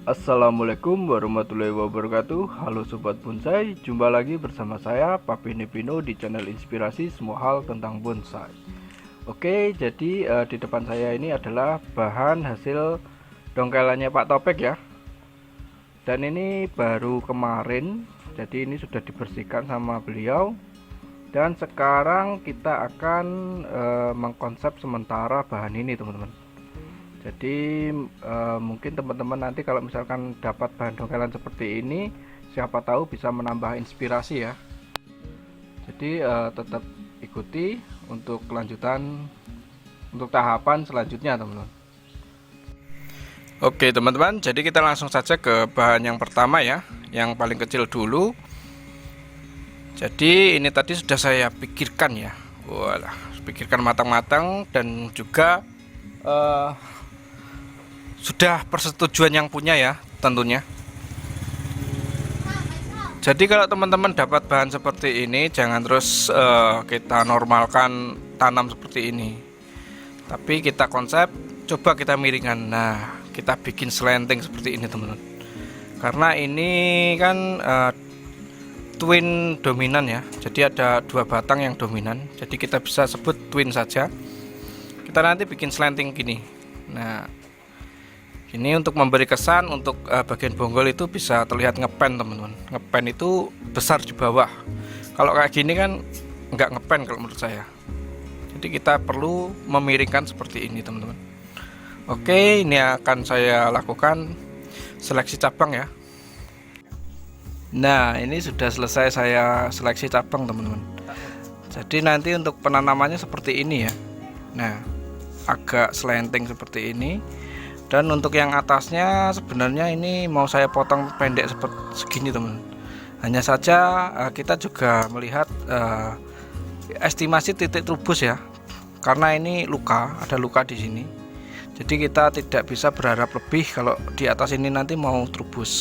Assalamualaikum warahmatullahi wabarakatuh. Halo Sobat Bonsai, jumpa lagi bersama saya Papi Nepino di channel inspirasi semua hal tentang bonsai. Oke, jadi di depan saya ini adalah bahan hasil dongkelannya Pak Topik ya. Dan ini baru kemarin, jadi ini sudah dibersihkan sama beliau. Dan sekarang kita akan mengkonsep sementara bahan ini teman-teman. Jadi mungkin teman-teman nanti kalau misalkan dapat bahan dongkelan seperti ini, siapa tahu bisa menambah inspirasi ya. Jadi tetap ikuti untuk kelanjutan, untuk tahapan selanjutnya teman-teman. Oke teman-teman, jadi kita langsung saja ke bahan yang pertama ya, yang paling kecil dulu. Jadi ini tadi sudah saya pikirkan ya, walah, pikirkan matang-matang dan juga sudah persetujuan yang punya ya tentunya. Jadi kalau teman-teman dapat bahan seperti ini, jangan terus kita normalkan tanam seperti ini, tapi kita konsep, coba kita miringkan. Nah, kita bikin slanting seperti ini teman-teman, karena ini kan twin dominan ya, jadi ada dua batang yang dominan, jadi kita bisa sebut twin saja. Kita nanti bikin slanting gini. Nah, ini untuk memberi kesan, untuk bagian bonggol itu bisa terlihat ngepen teman-teman. Ngepen itu besar di bawah. Kalau kayak gini kan nggak ngepen kalau menurut saya. Jadi kita perlu memiringkan seperti ini teman-teman. Oke, ini akan saya lakukan seleksi cabang ya. Nah, ini sudah selesai saya seleksi cabang teman-teman. Jadi nanti untuk penanamannya seperti ini ya. Nah, agak slanting seperti ini. Dan untuk yang atasnya sebenarnya ini mau saya potong pendek seperti segini teman. Hanya saja kita juga melihat estimasi titik trubus ya, karena ini luka, ada luka di sini. Jadi kita tidak bisa berharap lebih kalau di atas ini nanti mau trubus,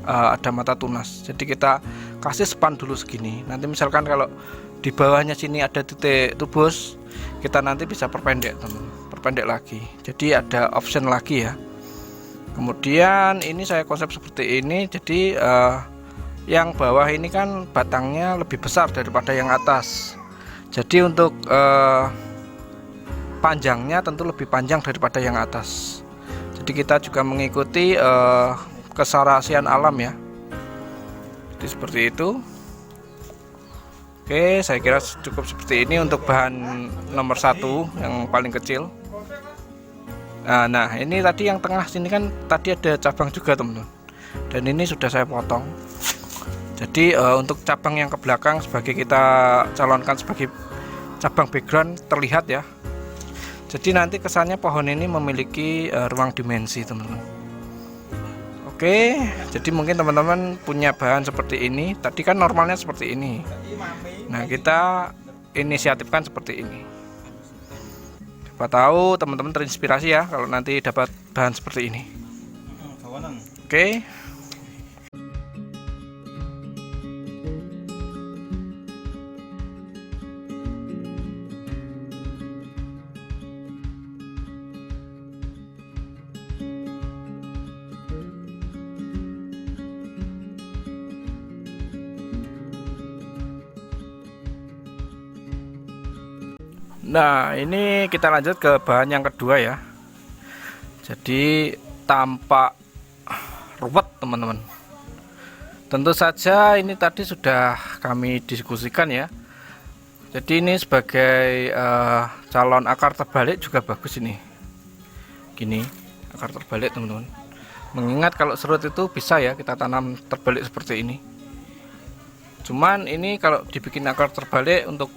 ada mata tunas. Jadi kita kasih span dulu segini. Nanti misalkan kalau di bawahnya sini ada titik trubus, kita nanti bisa perpendek teman, perpendek lagi. Jadi ada option lagi ya. Kemudian ini saya konsep seperti ini. Jadi yang bawah ini kan batangnya lebih besar daripada yang atas. Jadi untuk panjangnya tentu lebih panjang daripada yang atas. Jadi kita juga mengikuti keserasian alam ya. Jadi seperti itu. Oke, saya kira cukup seperti ini untuk bahan nomor 1 yang paling kecil. Nah, ini tadi yang tengah sini kan tadi ada cabang juga teman-teman. Dan ini sudah saya potong. Jadi untuk cabang yang ke belakang sebagai kita calonkan sebagai cabang background terlihat ya. Jadi nanti kesannya pohon ini memiliki ruang dimensi teman-teman. Oke, jadi mungkin teman-teman punya bahan seperti ini. Tadi kan normalnya seperti ini. Nah, kita inisiatifkan seperti ini. Siapa tahu teman-teman terinspirasi ya kalau nanti dapat bahan seperti ini. Oke. Nah, ini kita lanjut ke bahan yang kedua ya. Jadi tampak ruwet teman-teman. Tentu saja ini tadi sudah kami diskusikan ya. Jadi ini sebagai calon akar terbalik juga bagus ini. Gini, akar terbalik teman-teman. Mengingat kalau serut itu bisa ya kita tanam terbalik seperti ini. Cuman ini kalau dibikin akar terbalik untuk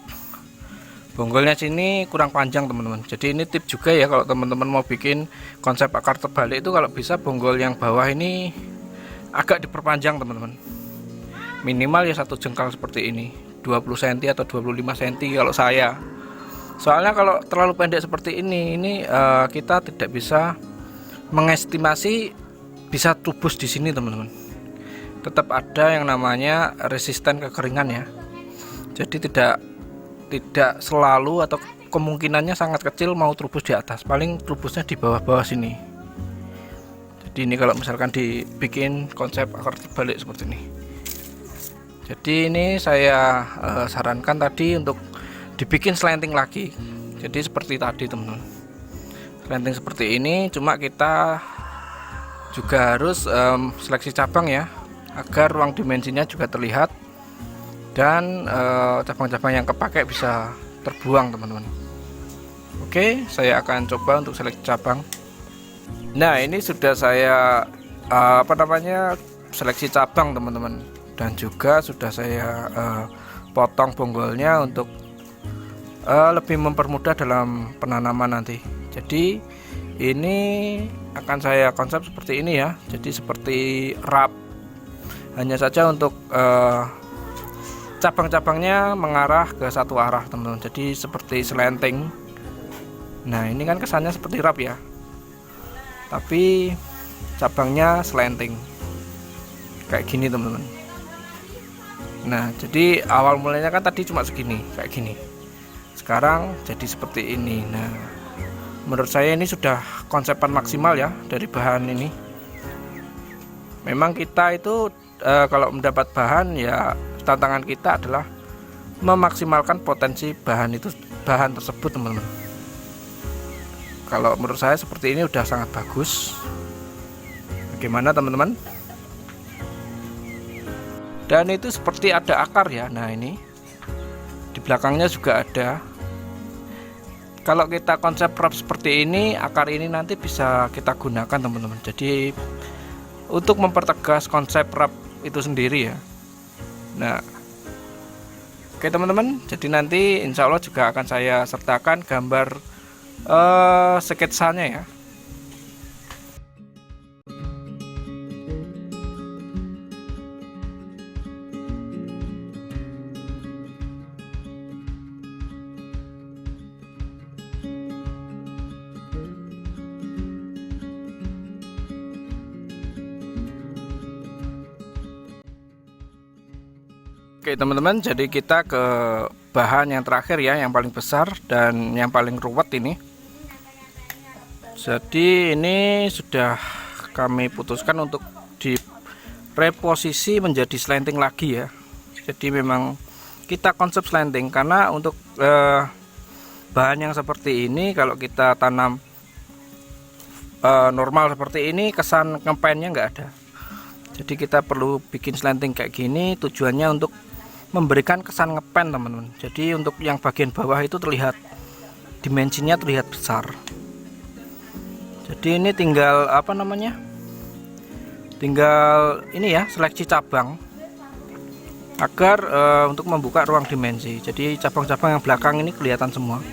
bonggolnya sini kurang panjang teman-teman. Jadi ini tip juga ya kalau teman-teman mau bikin konsep akar terbalik itu, kalau bisa bonggol yang bawah ini agak diperpanjang teman-teman. Minimal ya 1 jengkal seperti ini, 20 cm atau 25 cm kalau saya. Soalnya kalau terlalu pendek seperti ini kita tidak bisa mengestimasi bisa trubus di sini teman-teman. Tetap ada yang namanya resisten kekeringan ya. Jadi tidak selalu atau kemungkinannya sangat kecil mau trubus di atas, paling trubusnya di bawah-bawah sini. Jadi ini kalau misalkan dibikin konsep akar terbalik seperti ini. Jadi ini saya sarankan tadi untuk dibikin slanting lagi. Jadi seperti tadi teman-teman, slanting seperti ini, cuma kita juga harus seleksi cabang ya, agar ruang dimensinya juga terlihat dan cabang-cabang yang kepakai bisa terbuang teman-teman. Oke, saya akan coba untuk seleksi cabang. Nah, ini sudah saya seleksi cabang teman-teman, dan juga sudah saya potong bonggolnya untuk lebih mempermudah dalam penanaman nanti. Jadi ini akan saya konsep seperti ini ya, jadi seperti rap, hanya saja untuk cabang-cabangnya mengarah ke satu arah teman-teman, jadi seperti slanting. Nah, ini kan kesannya seperti rap ya, tapi cabangnya slanting kayak gini teman-teman. Nah, jadi awal mulanya kan tadi cuma segini, kayak gini, sekarang jadi seperti ini. Nah, menurut saya ini sudah konsepan maksimal ya dari bahan ini. Memang kita itu kalau mendapat bahan ya, tantangan kita adalah memaksimalkan potensi bahan tersebut teman-teman. Kalau menurut saya seperti ini udah sangat bagus. Bagaimana teman-teman? Dan itu seperti ada akar ya. Nah, ini di belakangnya juga ada. Kalau kita konsep wrap seperti ini, akar ini nanti bisa kita gunakan teman-teman. Jadi untuk mempertegas konsep wrap itu sendiri ya. Nah, oke teman-teman, jadi nanti insya Allah juga akan saya sertakan gambar sketsanya ya. Oke teman-teman, jadi kita ke bahan yang terakhir ya, yang paling besar dan yang paling ruwet ini. Jadi ini sudah kami putuskan untuk direposisi menjadi slanting lagi ya. Jadi memang kita konsep slanting karena untuk bahan yang seperti ini kalau kita tanam normal seperti ini, kesan ngepennya nggak ada. Jadi kita perlu bikin slanting kayak gini, tujuannya untuk memberikan kesan ngepen teman-teman. Jadi untuk yang bagian bawah itu terlihat dimensinya terlihat besar. Jadi ini tinggal tinggal ini ya, seleksi cabang agar untuk membuka ruang dimensi. Jadi cabang-cabang yang belakang ini kelihatan semua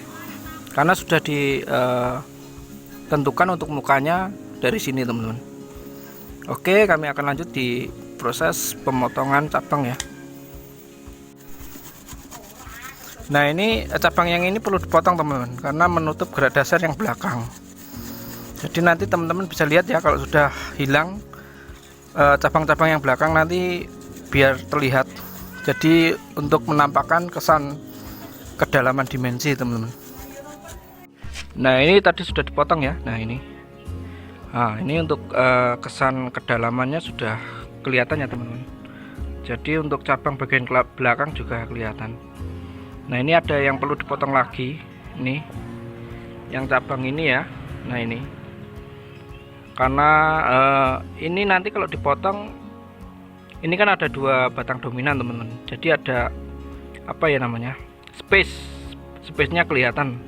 karena sudah ditentukan untuk mukanya dari sini teman-teman. Oke, kami akan lanjut di proses pemotongan cabang ya. Nah, ini cabang yang ini perlu dipotong teman-teman karena menutup gerak dasar yang belakang. Jadi nanti teman-teman bisa lihat ya, kalau sudah hilang cabang-cabang yang belakang nanti biar terlihat. Jadi untuk menampakkan kesan kedalaman dimensi teman-teman. Nah, ini tadi sudah dipotong ya. Nah, ini untuk kesan kedalamannya sudah kelihatan ya teman-teman. Jadi untuk cabang bagian belakang juga kelihatan. Nah, ini ada yang perlu dipotong lagi, ini yang cabang ini ya. Nah, ini karena ini nanti kalau dipotong, ini kan ada dua batang dominan teman-teman. Jadi ada space-nya kelihatan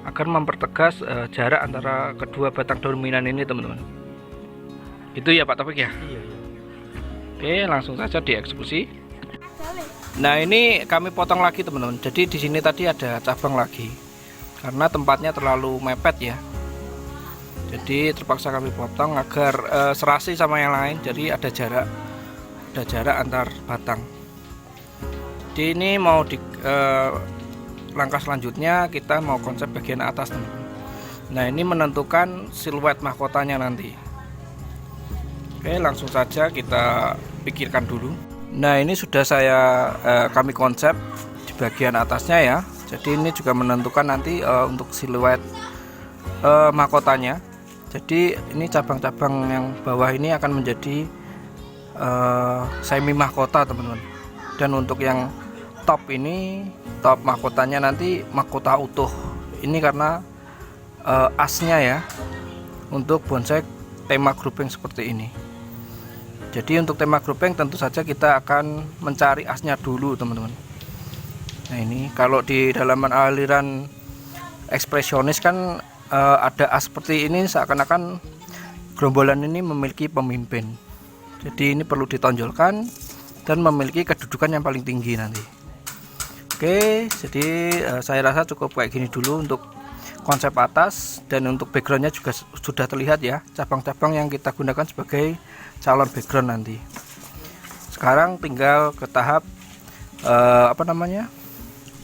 agar mempertegas jarak antara kedua batang dominan ini teman-teman. Itu ya Pak Taufik ya. Iya. Oke, langsung saja dieksekusi. Nah, ini kami potong lagi teman-teman. Jadi di sini tadi ada cabang lagi karena tempatnya terlalu mepet ya. Jadi terpaksa kami potong agar serasi sama yang lain. Jadi ada jarak antar batang. Jadi ini mau langkah selanjutnya kita mau konsep bagian atas teman-teman. Nah, ini menentukan siluet mahkotanya nanti. Oke, langsung saja kita pikirkan dulu. Nah, ini sudah kami konsep di bagian atasnya ya. Jadi ini juga menentukan nanti untuk siluet mahkotanya. Jadi ini cabang-cabang yang bawah ini akan menjadi semi mahkota teman-teman. Dan untuk yang top ini, top mahkotanya nanti mahkota utuh. Ini karena asnya ya, untuk bonsai tema grouping seperti ini. Jadi untuk tema grouping tentu saja kita akan mencari asnya dulu teman-teman. Nah ini kalau di dalam aliran ekspresionis kan ada as seperti ini, seakan-akan gerombolan ini memiliki pemimpin. Jadi ini perlu ditonjolkan dan memiliki kedudukan yang paling tinggi nanti. Oke, jadi saya rasa cukup kayak gini dulu untuk konsep atas, dan untuk backgroundnya juga sudah terlihat ya, cabang-cabang yang kita gunakan sebagai calon background nanti. Sekarang tinggal ke tahap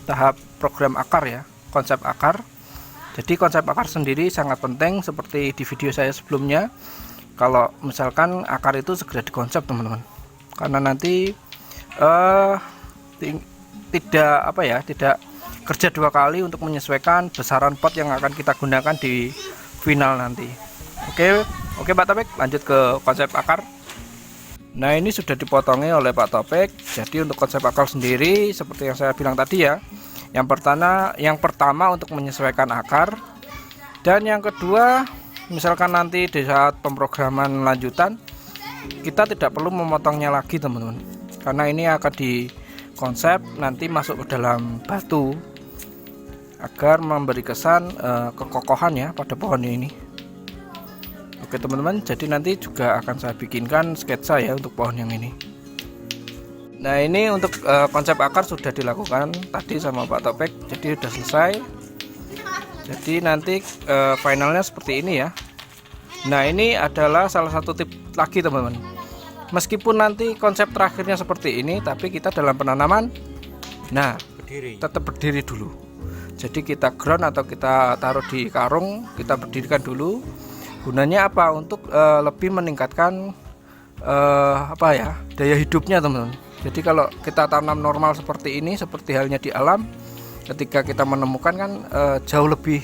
tahap program akar ya, konsep akar. Jadi konsep akar sendiri sangat penting, seperti di video saya sebelumnya. Kalau misalkan akar itu segera dikonsep teman-teman, karena nanti tidak kerja dua kali untuk menyesuaikan besaran pot yang akan kita gunakan di final nanti. Oke Pak Topik, lanjut ke konsep akar. Nah ini sudah dipotongi oleh Pak Topik. Jadi untuk konsep akar sendiri seperti yang saya bilang tadi ya, yang pertama untuk menyesuaikan akar, dan yang kedua misalkan nanti di saat pemrograman lanjutan kita tidak perlu memotongnya lagi teman-teman, karena ini akan dikonsep nanti masuk ke dalam batu agar memberi kesan kekokohan ya pada pohon ini. Oke teman-teman, jadi nanti juga akan saya bikinkan sketsa ya untuk pohon yang ini. Nah ini untuk konsep akar sudah dilakukan tadi sama Pak Topik, jadi sudah selesai. Jadi nanti finalnya seperti ini ya. Nah ini adalah salah satu tip lagi teman-teman. Meskipun nanti konsep terakhirnya seperti ini, tapi kita dalam penanaman, nah tetap berdiri dulu. Jadi kita ground atau kita taruh di karung, kita berdirikan dulu. Gunanya apa? Untuk lebih meningkatkan daya hidupnya teman-teman. Jadi kalau kita tanam normal seperti ini, seperti halnya di alam, ketika kita menemukan kan jauh lebih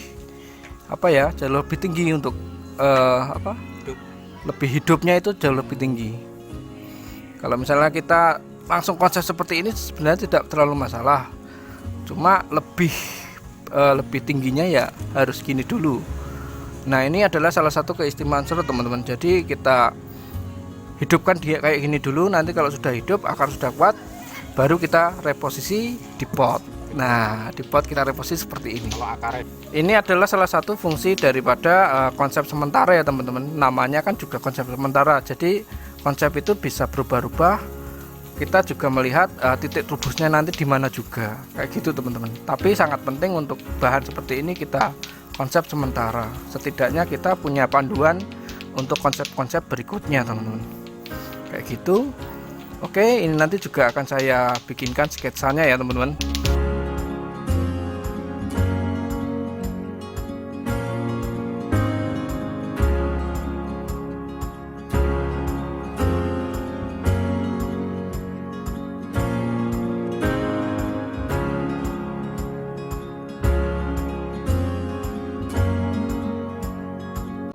tinggi untuk lebih hidupnya itu jauh lebih tinggi. Kalau misalnya kita langsung konsep seperti ini sebenarnya tidak terlalu masalah, cuma lebih tingginya ya harus gini dulu. Nah ini adalah salah satu keistimewaan serut teman-teman. Jadi kita hidupkan dia kayak gini dulu, nanti kalau sudah hidup, akar sudah kuat, baru kita reposisi di pot. Nah di pot kita reposisi seperti ini. Ini adalah salah satu fungsi daripada konsep sementara ya teman-teman. Namanya kan juga konsep sementara, jadi konsep itu bisa berubah-ubah. Kita juga melihat titik rubusnya nanti di mana juga, kayak gitu teman-teman. Tapi sangat penting untuk bahan seperti ini kita konsep sementara. Setidaknya kita punya panduan untuk konsep-konsep berikutnya teman-teman. Kayak gitu. Oke, ini nanti juga akan saya bikinkan sketsanya ya teman-teman.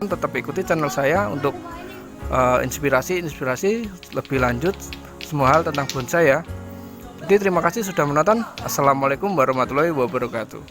Tetap ikuti channel saya untuk inspirasi lebih lanjut semua hal tentang bonsai ya. Jadi terima kasih sudah menonton. Assalamualaikum warahmatullahi wabarakatuh.